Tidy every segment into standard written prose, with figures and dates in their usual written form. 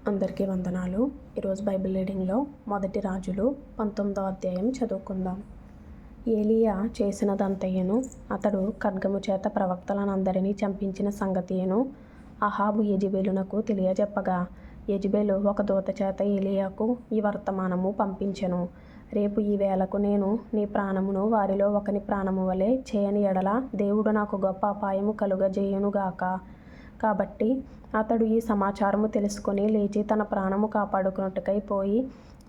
అందరికీ వందనాలు. ఈరోజు బైబిల్ రీడింగ్లో మొదటి రాజులు 19వ అధ్యాయం చదువుకుందాం. ఏలీయా చేసినదంతయును, అతడు ఖడ్గము చేత ప్రవక్తలనందరినీ చంపించిన సంగతియును అహాబు యెజెబెలునకు తెలియజెప్పగా, యెజెబెలు ఒక దూత చేత ఏలీయాకు ఈ వర్తమానము పంపించెను. రేపు ఈ వేళకు నేను నీ ప్రాణమును వారిలో ఒకని ప్రాణము వలె చేయని ఎడల దేవుడు నాకు గొప్ప అపాయము కలుగజేయునుగాక. కాబట్టి అతడు ఈ సమాచారము తెలుసుకొని లేచి తన ప్రాణము కాపాడుకొనుటకై పోయి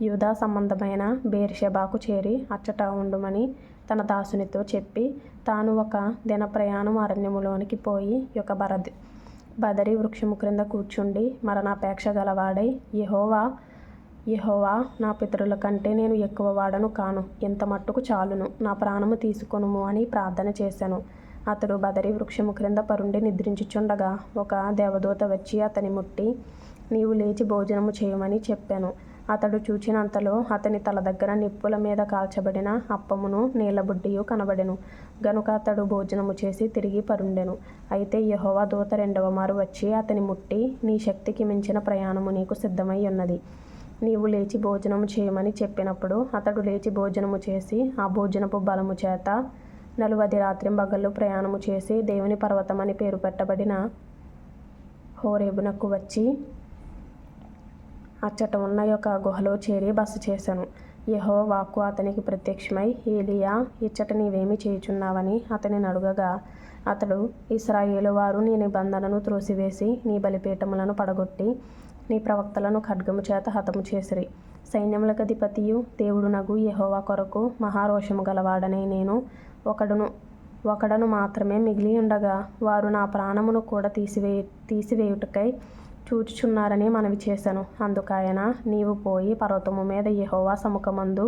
యూదా సంబంధమైన బెయేర్షెబాకు చేరి అచ్చట ఉండుమని తన దాసునితో చెప్పి, తాను ఒక దిన ప్రయాణం అరణ్యములోనికి పోయి ఒక బదరి వృక్షము క్రింద కూర్చుండి మరణాపేక్ష గలవాడై, యెహోవా నా పితరుల కంటే నేను ఎక్కువ వాడను కాను, ఇంత మట్టుకు చాలును, నా ప్రాణము తీసుకొనుము అని ప్రార్థన చేశాను. అతడు బదరి వృక్షము క్రింద పరుండి నిద్రించుచుండగా ఒక దేవదూత వచ్చి అతని ముట్టి, నీవు లేచి భోజనము చేయమని చెప్పాను. అతడు చూచినంతలో అతని తల దగ్గర నిప్పుల మీద కాల్చబడిన అప్పమును నీళ్లబుడ్డియు కనబడెను. గనుక అతడు భోజనము చేసి తిరిగి పరుండెను. అయితే యెహోవా దూత రెండవ మారు వచ్చి అతని ముట్టి, నీ శక్తికి మించిన ప్రయాణము నీకు సిద్ధమై ఉన్నది, నీవు లేచి భోజనము చేయమని చెప్పినప్పుడు అతడు లేచి భోజనము చేసి ఆ భోజనపు బలము చేత 40 రాత్రింబగళ్ళు ప్రయాణము చేసి దేవుని పర్వతమని పేరు పెట్టబడిన హోరేబునకు వచ్చి అచ్చట ఉన్న ఒక గుహలో చేరి బస చేశాను. యెహోవా వాక్కు అతనికి ప్రత్యక్షమై, ఏలీయా, ఇచ్చట నీవేమి చేయుచున్నావని అతనిని అడుగగా, అతడు, ఇశ్రాయేలు వారు నీ నిబంధనను త్రోసివేసి నీ బలిపీఠములను పడగొట్టి నీ ప్రవక్తలను ఖడ్గము చేత హతము చేసిరి. సైన్యములకు అధిపతియు దేవుడునగు యెహోవా కొరకు మహారోషము గలవాడనై నేను ఒకడను మాత్రమే మిగిలి ఉండగా వారు నా ప్రాణమును కూడా తీసివేయుటకై చూచుచున్నారని మనవి చేశాను. అందుకాయన, నీవు పోయి పర్వతము మీద యెహోవా సముఖమందు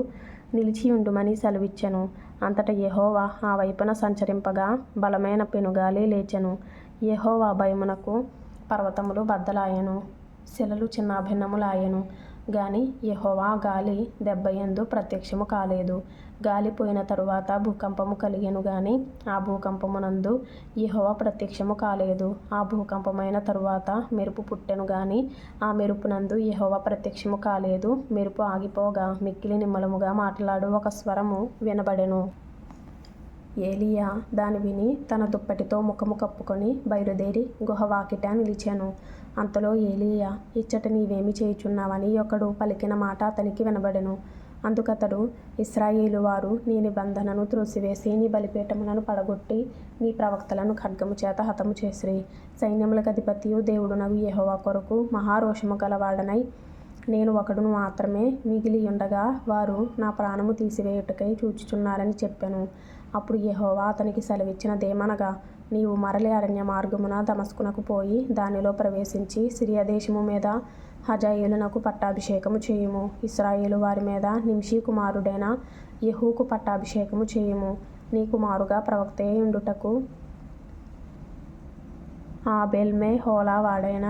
నిలిచియుండుమని సెలవిచ్చెను. అంతటా యెహోవా ఆ వైపున సంచరింపగా బలమైన పెనుగాలి లేచెను. యెహోవా భయమునకు పర్వతములు బద్దలాయెను, శిలలు చిన్నాభిన్నములాయెను. గాని యెహోవా గాలి దెబ్బయందు ప్రత్యక్షము కాలేదు. గాలి పోయిన తరువాత భూకంపము కలిగెను గాని ఆ భూకంపమునందు యెహోవా ప్రత్యక్షము కాలేదు. ఆ భూకంపమైన తరువాత మెరుపు పుట్టెను గాని ఆ మెరుపునందు యెహోవా ప్రత్యక్షము కాలేదు. మెరుపు ఆగిపోగా మిక్కిలి నిమ్మలముగా మాట్లాడు ఒక స్వరము వినబడెను. ఏలీయా దాని విని తన దుప్పటితో ముఖము కప్పుకొని బయలుదేరి గుహ వాకిట నిలిచెను. అంతలో ఏలీయా, ఇచ్చట నీవేమి చేయుచున్నావని ఒకడు పలికిన మాట అతనికి వినబడెను. అందుకతడు, ఇశ్రాయేలు వారు నీ నిబంధనను త్రోసివేసి నీ బలిపీఠములను పడగొట్టి నీ ప్రవక్తలను ఖడ్గము చేత హతము చేసిరి. సైన్యములకు అధిపతియు దేవుడునగు యెహోవా కొరకు మహారోషము గలవాడనై నేను ఒకడును మాత్రమే మిగిలి ఉండగా వారు నా ప్రాణము తీసివేయుటకై చూచుచున్నారని చెప్పెను. అప్పుడు యెహోవా అతనికి సెలవిచ్చినదేమనగా, నీవు మరలి అరణ్య మార్గమున దమస్కునకు పోయి దానిలో ప్రవేశించి సిరియా దేశము మీద హజాయేలునకు పట్టాభిషేకము చేయుము. ఇశ్రాయేలు వారి మీద నింషీ కుమారుడైన యెహూకు పట్టాభిషేకము చేయుము. నీ కుమారుగా ప్రవక్తయై ఉండుటకు ఆబేల్మెహోలా వాడైన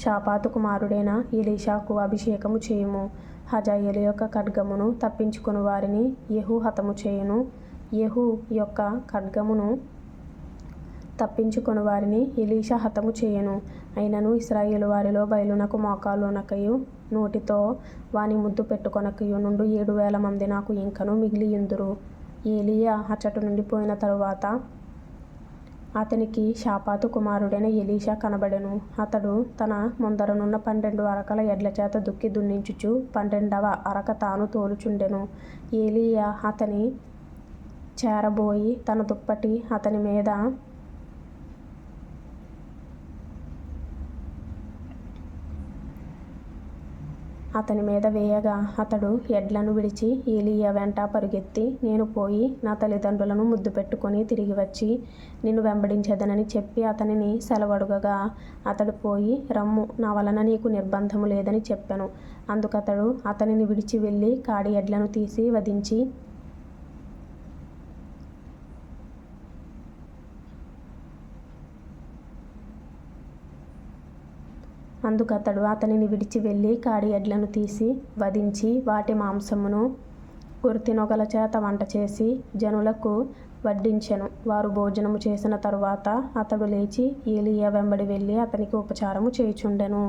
షాపాతు కుమారుడైన ఎలీషాకు అభిషేకము చేయుము. హజాయేలు యొక్క ఖడ్గమును తప్పించుకుని వారిని యెహూ హతము చేయును. యెహూ యొక్క ఖడ్గమును తప్పించుకొని వారిని ఎలీషా హతము చేయును. అయినను ఇశ్రాయేలు వారిలో బయలునకు మోకాలునకయు నోటితో వాని ముద్దు పెట్టుకొనకయు నుండు 7,000 మంది నాకు ఇంకను మిగిలియుందురు. ఏలీయా అచ్చట నుండి పోయిన తరువాత అతనికి షాపాతు కుమారుడైన ఎలీషా కనబడెను. అతడు తన ముందరనున్న 12 అరకల ఎడ్ల చేత దుక్కి దున్నించుచు 12వ అరక తాను తోలుచుండెను. ఏలీయా అతని చేరబోయి తన దుప్పటి అతని మీద వేయగా అతడు ఎడ్లను విడిచి ఏలీయా వెంట పరుగెత్తి, నేను పోయి నా తల్లిదండ్రులను ముద్దు పెట్టుకొని తిరిగి వచ్చి నిన్ను వెంబడించెదనని చెప్పి అతనిని సెలవడుగగా, అతడు పోయి, రమ్ము, నా వలన నీకు నిర్బంధము లేదని చెప్పెను. అందుకతడు అతనిని విడిచి వెళ్ళి కాడి ఎడ్లను తీసి వధించి వాటి మాంసమును గుర్తినొగల చేత వంట చేసి జనులకు వడ్డించెను. వారు భోజనము చేసిన తరువాత అతడు లేచి ఏలీయా వెంబడి వెళ్ళి అతనికి ఉపచారము చేయుచుండెను.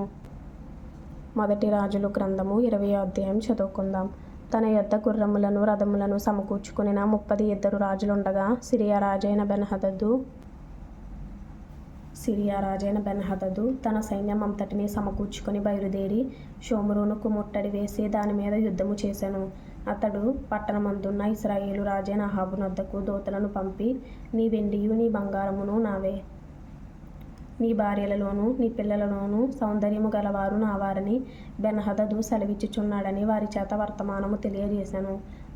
మొదటి రాజులు గ్రంథము 20వ అధ్యాయం చదువుకుందాం. తన యొద్ద గుర్రములను రథములను సమకూర్చుకొనిన 32 రాజులుండగా సిరియా రాజైన బెన్హదదు తన సైన్యం అంతటినీ సమకూర్చుకొని బయలుదేరి షోమ్రోనుకు ముట్టడి వేసి దాని మీద యుద్ధము చేసెను. అతడు పట్టణమందున్న ఇశ్రాయేలు రాజైన అహాబు నొద్దకు దూతలను పంపి, నీ వెండియు నీ బంగారమును నావే, నీ భార్యలలోనూ నీ పిల్లలలోనూ సౌందర్యము గలవారు నావారని బెన్హదదు సెలవిచ్చుచున్నాడని వారి చేత వర్తమానము తెలియజేశాను.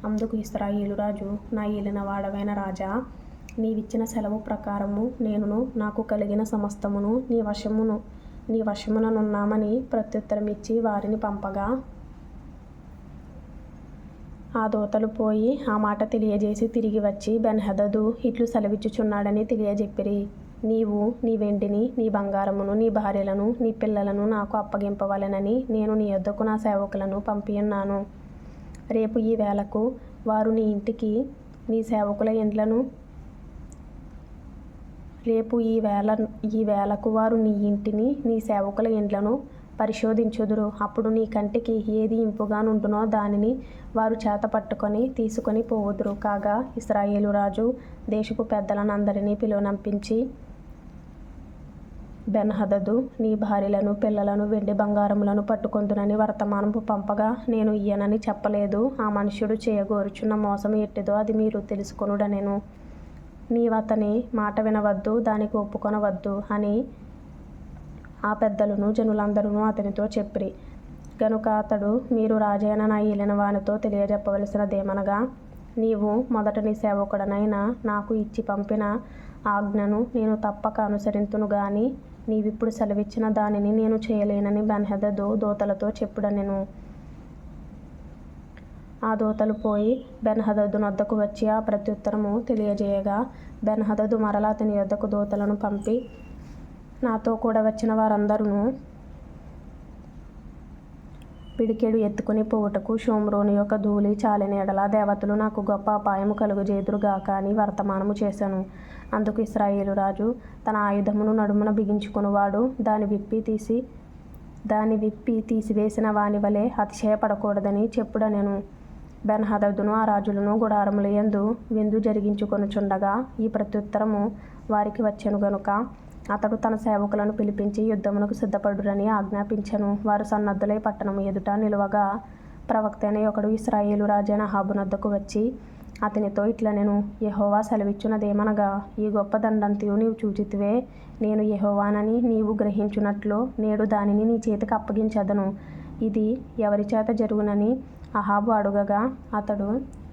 అందుకు ఇశ్రాయేలు రాజు, నా ఏలినవాడవైన రాజా, నీవిచ్చిన సెలవు ప్రకారము నేనును నాకు కలిగిన సమస్తమును నీ వశముననున్నామని ప్రత్యుత్తరమిచ్చి వారిని పంపగా, ఆ దూతలు పోయి ఆ మాట తెలియజేసి తిరిగి వచ్చి బెన్హదదు ఇట్లు సెలవిచ్చుచున్నాడని తెలియజెప్పిరి. నీవు నీ వెండిని నీ బంగారమును నీ భార్యలను నీ పిల్లలను నాకు అప్పగింపవలెనని నేను నీ యొద్దకు నా సేవకులను పంపియున్నాను. రేపు ఈ వేళకు వారు నీ ఇంటికి నీ సేవకుల ఇండ్లను వారు నీ ఇంటిని నీ సేవకుల ఇండ్లను పరిశోధించుదురు. అప్పుడు నీ కంటికి ఏది ఇంపుగా నుండునో దానిని వారు చేత పట్టుకొని తీసుకొని పోవుదురు. కాగా ఇశ్రాయేలు రాజు దేశపు పెద్దలనందరినీ పిలువనంపించి, బెన్హదదు నీ భార్యలను పిల్లలను వెండి బంగారములను పట్టుకొందునని వర్తమానము పంపగా నేను ఇయ్యనని చెప్పలేదు. ఆ మనుష్యుడు చేయగోరుచున్న మోసం ఎట్టిదో అది మీరు తెలుసుకొనుడనెను. నీవతని మాట వినవద్దు, దానికి ఒప్పుకొనవద్దు అని ఆ పెద్దలను జనులందరూ అతనితో చెప్పిరి. గనుక అతడు, మీరు రాజైన నా ఏలిన వానితో తెలియజెప్పవలసినదేమనగా, నీవు మొదట నీ సేవకుడనైన నాకు ఇచ్చి పంపిన ఆజ్ఞను నేను తప్పక అనుసరింతును గాని నీవిప్పుడు సెలవిచ్చిన దానిని నేను చేయలేనని బెన్హదదు దూతలతో చెప్పుడనెను. ఆ దూతలు పోయి బెన్హదదు నొద్దకు వచ్చి ఆ ప్రత్యుత్తరము తెలియజేయగా, బెన్హదదు మరలా అతని యొద్దకు దూతలను పంపి, నాతో కూడా వచ్చిన వారందరూ పిడికెడు ఎత్తుకుని పోవుటకు షోమ్రోను యొక్క ధూళి చాలిన ఎడల దేవతలు నాకు గొప్ప అపాయము కలుగజేయుదురుగాక అని వర్తమానము చేశాను. అందుకు ఇశ్రాయేలు రాజు తన ఆయుధమును నడుమున బిగించుకొనువాడు దాని విప్పి తీసివేసిన వాని వలె అతిశయపడకూడదని చెప్పుడనెను. బెన్హదదును ఆ రాజులను గుడారముల యందు విందు జరిగించుకొనుచుండగా ఈ ప్రత్యుత్తరము వారికి వచ్చెను గనుక అతడు తన సేవకులను పిలిపించి యుద్ధమునకు సిద్ధపడురని ఆజ్ఞాపించెను. వారు సన్నద్ధులై పట్టణము ఎదుట నిలువగా ప్రవక్త అయిన ఒకడు ఇశ్రాయేలు రాజైన అహాబు నొద్దకు వచ్చి అతనితో ఇట్లనెను, యెహోవా సెలవిచ్చున్నదేమనగా, ఈ గొప్ప దండంతయు నీవు చూచితివే. నేను యెహోవానని నీవు గ్రహించున్నట్లు నేడు దానిని నీ చేతికి అప్పగించెదను. ఇది ఎవరి చేత జరుగునని అహాబు అడుగగా అతడు,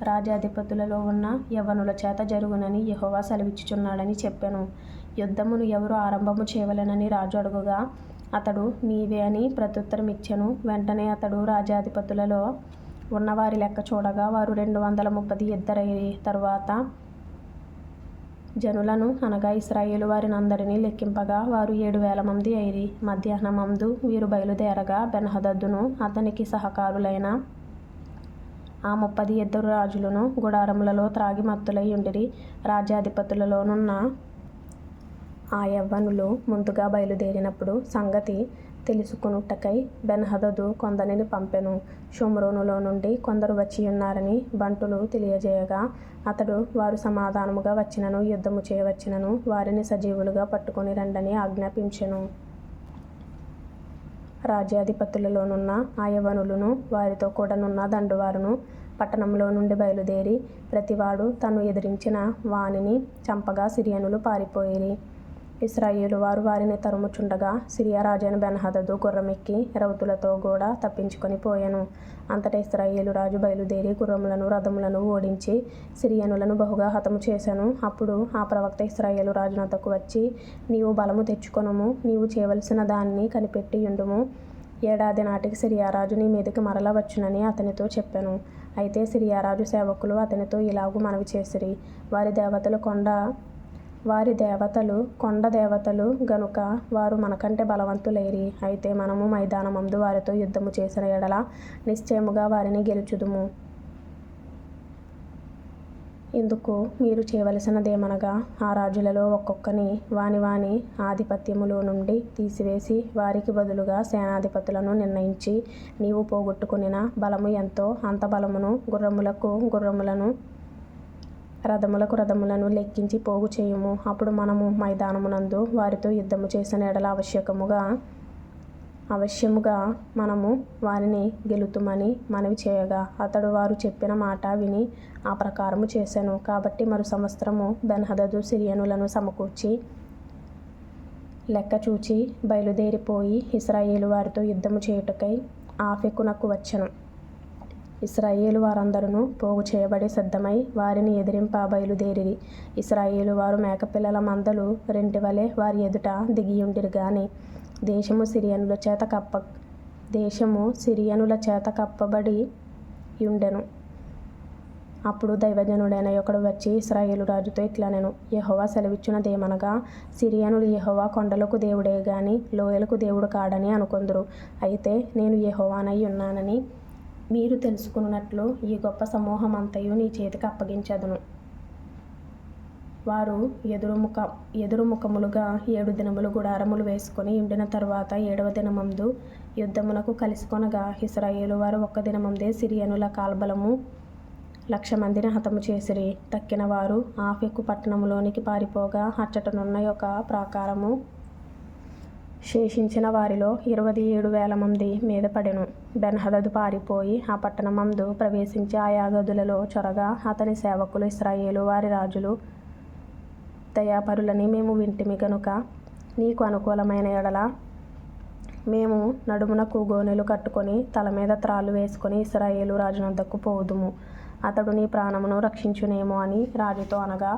రాజ్యాధిపతులలో ఉన్న యవ్వనుల చేత జరుగునని యెహోవా సెలవిచ్చుచున్నాడని చెప్పెను. యుద్ధమును ఎవరు ఆరంభము చేయవలెనని రాజు అడుగగా అతడు, నీవే అని ప్రత్యుత్తరమిచ్చెను. వెంటనే అతడు రాజ్యాధిపతులలో ఉన్నవారి లెక్క చూడగా వారు 232 తరువాత జనులను అనగా ఇశ్రాయేలు వారినందరినీ లెక్కింపగా వారు 7,000 మంది అయిరి. మధ్యాహ్నమందు వీరు బయలుదేరగా బెన్హదదును అతనికి సహకారులైన ఆ 32 రాజులను గుడారములలో త్రాగి మత్తులై ఉండిరి. రాజ్యాధిపతులలోనున్న ఆ యవ్వనులు ముందుగా బయలుదేరినప్పుడు సంగతి తెలుసుకొనుటకై బెన్హదదు కొందరిని పంపెను. షోమ్రోనులో నుండి కొందరు వచ్చియున్నారని బంటులు తెలియజేయగా అతడు, వారు సమాధానముగా వచ్చినను యుద్ధము చేయవచ్చినను వారిని సజీవులుగా పట్టుకొని రండని ఆజ్ఞాపించెను. రాజ్యాధిపతులలోనున్న ఆ యవ్వనులను వారితో కూడానున్న దండువారును పట్టణంలో నుండి బయలుదేరి ప్రతివాడు తను ఎదిరించిన వానిని చంపగా సిరియనులు పారిపోయిరి. ఇశ్రాయేలు వారు వారిని తరుముచుండగా సిరియా రాజైన బెన్హదదు గుర్రమెక్కి రౌతులతో కూడా తప్పించుకొని పోయెను. అంతటా ఇశ్రాయేలు రాజు బయలుదేరి గుర్రములను రథములను ఓడించి సిరియనులను బహుగా హతము చేసెను. అప్పుడు ఆ ప్రవక్త ఇశ్రాయేలు రాజు నొద్దకు వచ్చి, నీవు బలము తెచ్చుకొనుము, నీవు చేయవలసిన దానిని కనిపెట్టి యుండుము. 7 ఏడాది నాటికి సిరియా రాజు నీ మీదికి మరల వచ్చునని అతనితో చెప్పెను. అయితే సిరియా రాజు సేవకులు అతనితో ఇలాగు మనవి చేసిరి, వారి దేవతలు కొండ దేవతలు గనుక వారు మనకంటే బలవంతులైరి. అయితే మనము మైదానమందు వారితో యుద్ధము చేసిన ఎడల నిశ్చయముగా వారిని గెలుచుదుము. ఇందుకు మీరు చేయవలసినదేమనగా ఆ రాజులలో ఒక్కొక్కని వాని ఆధిపత్యములో నుండి తీసివేసి వారికి బదులుగా సేనాధిపతులను నిర్ణయించి నీవు పోగొట్టుకొనిన బలము ఎంతో అంత బలమును, గుర్రములకు గుర్రములను, రథములకు రథములను లెక్కించి పోగు చేయుము. అప్పుడు మనము మైదానమునందు వారితో యుద్ధము చేసిన ఎడల అవశ్యముగా మనము వారిని గెలుతుమని మనవి చేయగా అతడు వారు చెప్పిన మాట విని ఆ ప్రకారము చేసెను. కాబట్టి మరు సంవత్సరము బెన్హదదు సిరియనులను సమకూర్చి లెక్క చూచి బయలుదేరిపోయి ఇశ్రాయేలు వారితో యుద్ధము చేయుటకై ఆఫెకునకు వచ్చెను. ఇశ్రాయేలు వారందరూ పోగు చేయబడి సిద్ధమై వారిని ఎదిరింప బయలుదేరిరి. ఇశ్రాయేలు వారు మేకపిల్లల మందలు రెంటివలె వారి ఎదుట దిగియుండిరి గాని దేశము సిరియనుల చేత కప్పబడి యుండెను. అప్పుడు దైవజనుడైన ఒకడు వచ్చి ఇశ్రాయేలు రాజుతో ఇట్లనెను, యెహోవా సెలవిచ్చున్నదేమనగా సిరియనులు యెహోవా కొండలకు దేవుడే గాని లోయలకు దేవుడు కాడని అనుకొందురు. అయితే నేను యెహోవానై ఉన్నానని మీరు తెలుసుకొనున్నట్లు ఈ గొప్ప సమూహమంతయు నీ చేతికి అప్పగించెదను. వారు ఎదురుముఖములుగా 7 దినములు గుడారములు వేసుకొని ఉండిన తరువాత 7వ దినమందు యుద్ధమునకు కలిసికొనగా ఇశ్రాయేలు వారు 1 దినమందే సిరియనుల కాల్బలము 1,00,000 మందిని హతము చేసిరి. తక్కిన వారు ఆఫెకు పట్టణములోనికి పారిపోగా అచ్చటనున్న ఒక ప్రాకారము శేషించిన వారిలో 27,000 మంది మీద పడెను. బెన్హదదు పారిపోయి ఆ పట్టణమందు ప్రవేశించి ఆయా గదులలో చొరగా అతని సేవకులు ఇశ్రాయేలు వారి రాజులు దయాపరులని మేము వింటిమి గనుక నీకు అనుకూలమైన ఎడల మేము నడుమునకు గోనెలు కట్టుకొని తల మీద త్రాళ్ళు వేసుకొని ఇశ్రాయేలు రాజునొద్దకు పోదుము. అతడు నీ ప్రాణమును రక్షించునేమో అని రాజుతో అనగా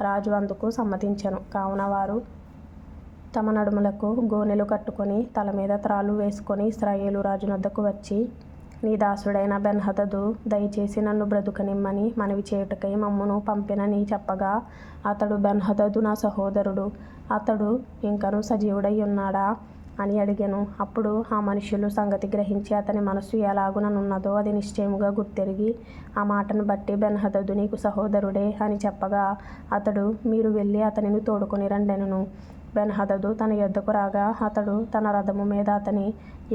రాజు అందుకు సమ్మతించెను. కావున వారు తమ నడుములకు గోనెలు కట్టుకొని తల మీద త్రాళ్ళు వేసుకొని ఇశ్రాయేలు రాజునొద్దకు వచ్చి నీ దాసుడైన బెన్హదదు దయచేసి నన్ను బ్రతుకనిమ్మని మనవి చేయుటకై మమ్మును పంపినని చెప్పగా అతడు బెన్హదదు నా సహోదరుడు, అతడు ఇంకను సజీవుడై ఉన్నాడా అని అడిగెను. అప్పుడు ఆ మనుష్యులు సంగతి గ్రహించి అతని మనస్సు ఎలాగుననున్నదో అది నిశ్చయముగా గుర్తెరిగి ఆ మాటను బట్టి బెన్హదదు నీకు సహోదరుడే అని చెప్పగా అతడు మీరు వెళ్ళి అతనిని తోడుకొని రండెనను. బెన్హదదు తన యొద్దకు రాగా అతడు తన రథము మీద అతని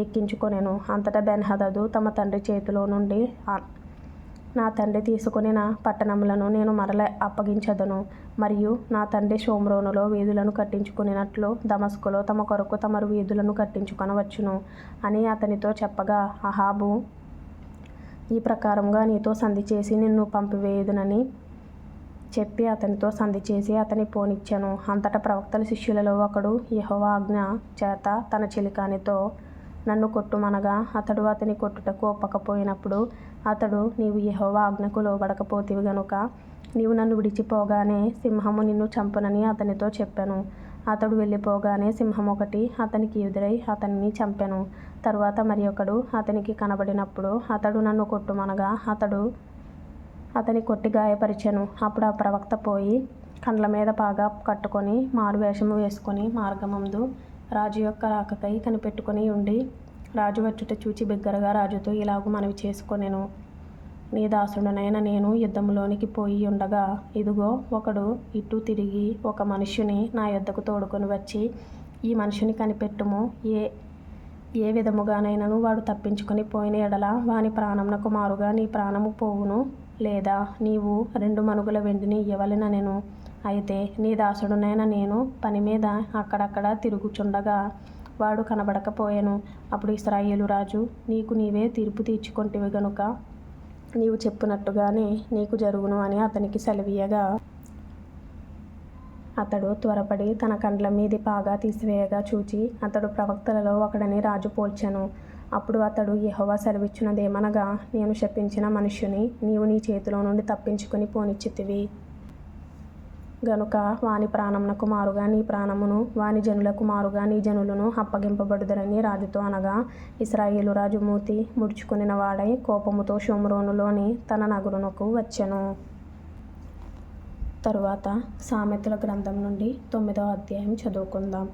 ఎక్కించుకొనెను. అంతటా బెన్హదదు తమ తండ్రి చేతిలో నుండి నా తండ్రి తీసుకొనిన పట్టణములను నేను మరల అప్పగించెదను, మరియు నా తండ్రి షోమ్రోనులో వీధులను కట్టించుకొనినట్లు దమస్కులో తమ కొరకు తమరు వీధులను కట్టించుకొనవచ్చును అని అతనితో చెప్పగా అహాబు ఈ ప్రకారముగా నీతో సంధి చేసి నిన్ను పంపివేయుదునని చెప్పి అతనితో సంధి చేసి అతని పోనిచ్చెను. అంతటా ప్రవక్తల శిష్యులలో ఒకడు యెహోవా ఆజ్ఞ చేత తన చిలికానితో నన్ను కొట్టుమనగా అతడు అతని కొట్టుటకు ఒప్పకపోయినప్పుడు అతడు నీవు యెహోవా ఆజ్ఞకు లోబడకపోతివి గనుక నీవు నన్ను విడిచిపోగానే సింహము నిన్ను చంపునని అతనితో చెప్పెను. అతడు వెళ్ళిపోగానే సింహం ఒకటి అతనికి ఎదురై అతనిని చంపెను. తరువాత మరి ఒకడు అతనికి కనబడినప్పుడు అతడు నన్ను కొట్టుమనగా అతడు అతని కొట్టి గాయపరిచెను. అప్పుడు ఆ ప్రవక్త పోయి కండ్ల మీద పాగా కట్టుకొని మారువేషము వేసుకొని మార్గమందు రాజు యొక్క రాకకై కనిపెట్టుకొని ఉండి రాజు వచ్చుట చూచి బిగ్గరగా రాజుతో ఇలాగు మనవి చేసుకొనెను, నీ దాసుడనైన నేను యుద్ధములోనికి పోయి ఉండగా ఇదిగో ఒకడు ఇటు తిరిగి ఒక మనుష్యుని నా యొద్దకు తోడుకొని వచ్చి ఈ మనుషుని కనిపెట్టుము, ఏ విధముగానైనను వాడు తప్పించుకొని పోయిన ఎడల వాని ప్రాణమునకు మారుగా నీ ప్రాణము పోవును, లేదా నీవు 2 మణుగుల వెండిని ఇయ్యవలెననెను. అయితే నీ దాసుడునైన నేను పని మీద అక్కడక్కడ తిరుగుచుండగా వాడు కనబడకపోయెను. అప్పుడు ఇశ్రాయేలు రాజు నీకు నీవే తీర్పు తీర్చుకొంటివి గనుక నీవు చెప్పినట్టుగానే నీకు జరుగును అని అతనికి సెలవీయగా అతడు త్వరపడి తన కండ్ల మీది పాగా తీసివేయగా చూచి అతడు ప్రవక్తలలో ఒకడని రాజు పోల్చెను. అప్పుడు అతడు యెహోవా సెలవిచ్చినదేమనగా నేను శపించిన మనుష్యుని నీవు నీ చేతిలో నుండి తప్పించుకొని పోనిచ్చితివి గనుక వాని ప్రాణమునకు మారుగా నీ ప్రాణమును వాని జనులకు మారుగా నీ జనులను అప్పగింపబడుదరని రాజుతో అనగా ఇశ్రాయేలు రాజు మూతి ముడుచుకొనిన వాడై కోపముతో షోమ్రోనులోని తన నగరునకు వచ్చెను. తరువాత సామెతల గ్రంథం నుండి 9వ అధ్యాయం చదువుకుందాం.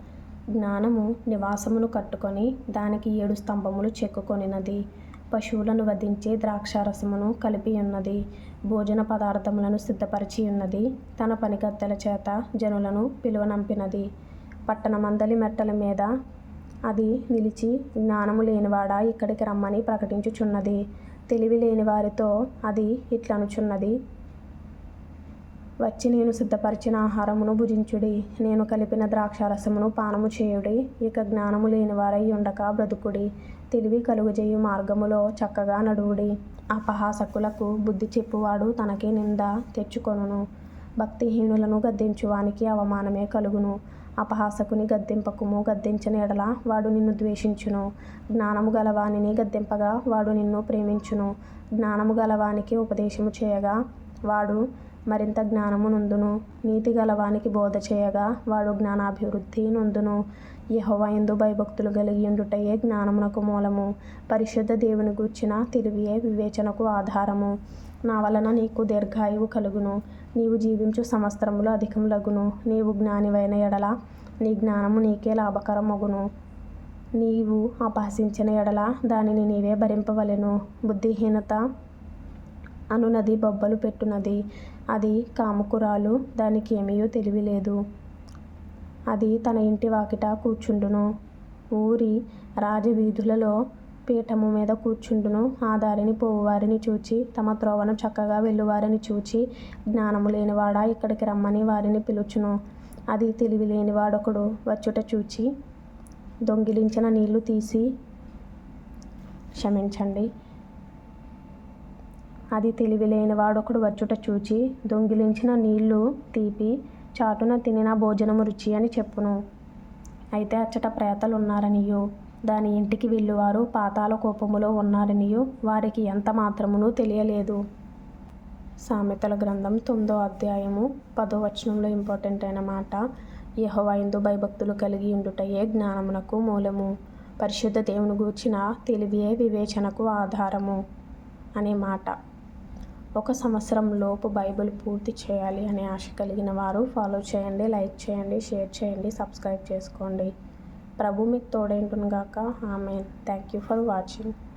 జ్ఞానము నివాసమును కట్టుకొని దానికి 7 స్తంభములు చెక్కుకొనినది. పశువులను వధించి ద్రాక్షారసమును కలిపి ఉన్నది. భోజన పదార్థములను సిద్ధపరిచి ఉన్నది. తన పనికత్తెల చేత జనులను పిలువనంపినది. పట్టణమందలి మెట్టల మీద అది నిలిచి జ్ఞానము లేనివాడా ఇక్కడికి రమ్మని ప్రకటించుచున్నది. తెలివి లేని వారితో అది ఇట్లనుచున్నది, వచ్చి నేను సిద్ధపరిచిన ఆహారమును భుజించుడి, నేను కలిపిన ద్రాక్షారసమును పానము చేయుడి. ఇక జ్ఞానము లేనివారై ఉండక బ్రతుకుడి. తెలివి కలుగజేయు మార్గములో చక్కగా నడువుడి. అపహాసకులకు బుద్ధి చెప్పువాడు తనకే నింద తెచ్చుకొనును. భక్తిహీనులను గద్దించువానికి అవమానమే కలుగును. అపహాసకుని గద్దింపకుము, గద్దించిన ఎడల వాడు నిన్ను ద్వేషించును. జ్ఞానము గలవానిని గద్దింపగా వాడు నిన్ను ప్రేమించును. జ్ఞానము గలవానికి ఉపదేశము చేయగా వాడు మరింత జ్ఞానము నొందును. నీతి గలవానికి బోధ చేయగా వాడు జ్ఞానాభివృద్ధి నొందును. యెహోవా యందు భయభక్తులు కలిగి ఉండుటయే జ్ఞానమునకు మూలము. పరిశుద్ధ దేవుని గూర్చిన తెలివియే వివేచనకు ఆధారము. నా వలన నీకు దీర్ఘాయువు కలుగును. నీవు జీవించు సంవత్సరములు అధికములగును. నీవు జ్ఞానివైన ఎడల నీ జ్ఞానము నీకే లాభకరమగును. నీవు అపహసించిన ఎడల దానిని నీవే భరింపవలెను. బుద్ధిహీనత అనునది బొబ్బలు పెట్టునది. అది కాముకురాలు, దానికి ఏమీయూ తెలివి లేదు. అది తన ఇంటి వాకిట కూర్చుండును. ఊరి రాజవీధులలో పీఠము మీద కూర్చుండును. ఆ దారిని పోవువారిని చూచి, తమ త్రోవను చక్కగా వెళ్ళువారిని చూచి, జ్ఞానము లేనివాడా ఇక్కడికి రమ్మని వారిని పిలుచును. అది తెలివి లేనివాడొకడు వచ్చుట చూచి దొంగిలించిన నీళ్లు తీసి అది తెలివి లేనివాడొకడు వచ్చుట చూచి దొంగిలించిన నీళ్లు తీపి, చాటున తినిన భోజనము రుచి అని చెప్పును. అయితే అచ్చట ప్రేతలున్నారనియూ, దాని ఇంటికి వెళ్ళువారు పాతాళ కూపములో ఉన్నారనియూ వారికి ఎంత మాత్రమునూ తెలియలేదు. సామెతల గ్రంథం 9వ అధ్యాయము 10వ వచనంలో ఇంపార్టెంట్ అయిన మాట, యెహోవా యందు భయభక్తులు కలిగి ఉండుటయే జ్ఞానమునకు మూలము. పరిశుద్ధ దేవుని గూర్చిన తెలివియే వివేచనకు ఆధారము అనే మాట. 1 సంవత్సరం లోపు బైబిల్ పూర్తి చేయాలి అనే ఆశ కలిగిన వారు ఫాలో చేయండి, లైక్ చేయండి, షేర్ చేయండి, సబ్స్క్రైబ్ చేసుకోండి. ప్రభు మీకు తోడేంటును గాక. Amen. Thank you for watching.